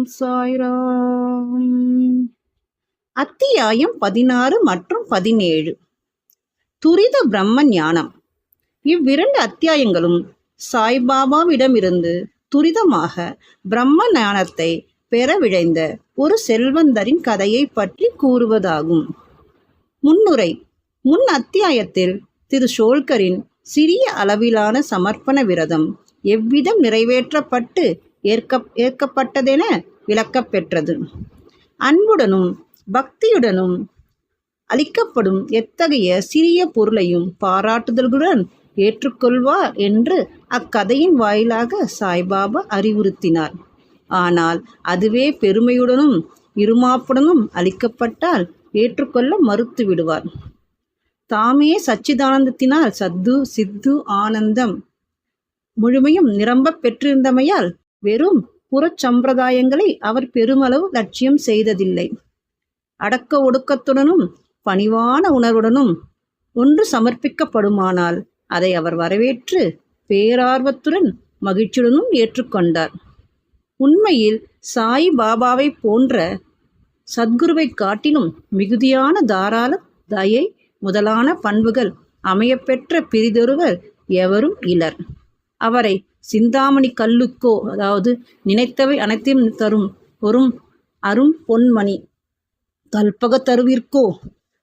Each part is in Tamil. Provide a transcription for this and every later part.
ஓம் சாய்ராம். அத்தியாயம் 16 மற்றும் 17. துரித பிரம்ம ஞானம். இவ்விரண்டு அத்தியாயங்களும் சாய்பாபாவிடமிருந்து துரிதமாக பிரம்ம ஞானத்தை பெற விழைந்த ஒரு செல்வந்தரின் கதையை பற்றி கூறுவதாகும். முன்னுரை. முன் அத்தியாயத்தில் திரு ஷோல்கரின் சிறிய அளவிலான சமர்ப்பண விரதம் எவ்விதம் நிறைவேற்றப்பட்டு ஏற்கப்பட்டதென விளக்கப்பெற்றது. அன்புடனும் பக்தியுடனும் அளிக்கப்படும் எத்தகைய சிறிய பொருளையும் பாராட்டுதல்களுடன் ஏற்றுக்கொள்வார் என்று அக்கதையின் வாயிலாக சாய்பாபா அறிவுறுத்தினார். ஆனால் அதுவே பெருமையுடனும் இருமாப்புடனும் அளிக்கப்பட்டால் ஏற்றுக்கொள்ள மறுத்து விடுவார். தாமே சச்சிதானந்தத்தினால் சித்து ஆனந்தம் முழுமையும் நிரம்ப பெற்றிருந்தமையால் வெறும் புறச்சம்பிரதாயங்களை அவர் பெருமளவு லட்சியம் செய்ததில்லை. அடக்க ஒடுக்கத்துடனும் பணிவான உணர்வுடனும் ஒன்று சமர்ப்பிக்கப்படுமானால் அதை அவர் வரவேற்று பேரார்வத்துடன் மகிழ்ச்சியுடனும் ஏற்றுக்கொண்டார். உண்மையில் சாய் பாபாவை போன்ற சத்குருவை காட்டிலும் மிகுதியான தாராள தயை முதலான பண்புகள் அமையப்பெற்ற பிரிதொருவர் எவரும் இலர். அவரை சிந்தாமணி கல்லுக்கோ, அதாவது நினைத்தவை அனைத்தையும் தரும் ஒரு அரும் பொன்மணி கல்பக தருவிற்கோ,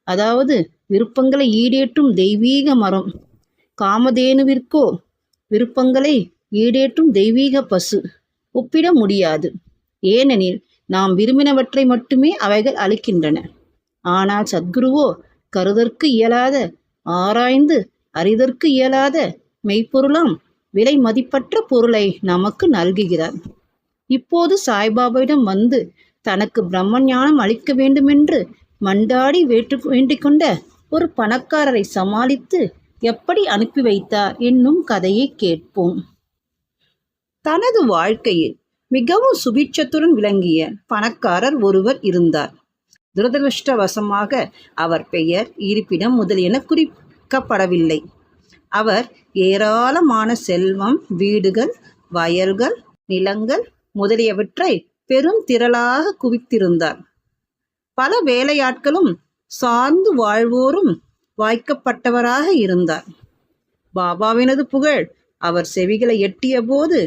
அதாவது விருப்பங்களை ஈடேற்றும் தெய்வீக மரம் காமதேனுவிற்கோ, விருப்பங்களை ஈடேற்றும் தெய்வீக பசு ஒப்பிட முடியாது. ஏனெனில் நாம் விரும்பினவற்றை மட்டுமே அவைகள் அளிக்கின்றன. ஆனால் சத்குருவோ கருதற்கு இயலாத, ஆராய்ந்து அறிதற்கு இயலாத மெய்ப்பொருளாம் விலை மதிப்பற்ற பொருளை நமக்கு நல்குகிறார். இப்போது சாய்பாபாவிடம் வந்து தனக்கு பிரம்ம ஞானம் அளிக்க வேண்டுமென்று மண்டாடி வேண்டிக் கொண்ட ஒரு பணக்காரரை சமாளித்து எப்படி அனுப்பி வைத்தார் என்னும் கதையை கேட்போம். தனது வாழ்க்கையில் மிகவும் சுபிட்சத்துடன் விளங்கிய பணக்காரர் ஒருவர் இருந்தார். துரதிருஷ்டவசமாக அவர் பெயர், இருப்பிடம் முதலியன குறிக்கப்படவில்லை. அவர் ஏராளமான செல்வம், வீடுகள், வயல்கள், நிலங்கள் முதலியவற்றை பெரும் திரளாக குவித்திருந்தார். பல வேலையாட்களும் சார்ந்து வாழ்வோரும் வாய்க்கப்பட்டவராக இருந்தார். பாபாவினது புகழ் அவர் செவிகளை எட்டிய போது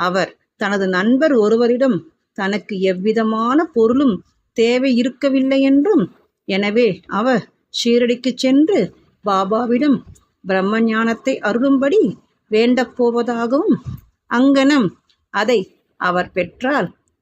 அவர் தனது நண்பர் ஒருவரிடம் தனக்கு எவ்விதமான பொருளும் தேவை இருக்கவில்லை என்றும், எனவே அவர் ஷீரடிக்கு சென்று பாபாவிடம் பிரம்ம ஞானத்தை அருளும்படி வேண்டப் போவதாகவும், அங்கனம் அதை அவர் பெற்றால்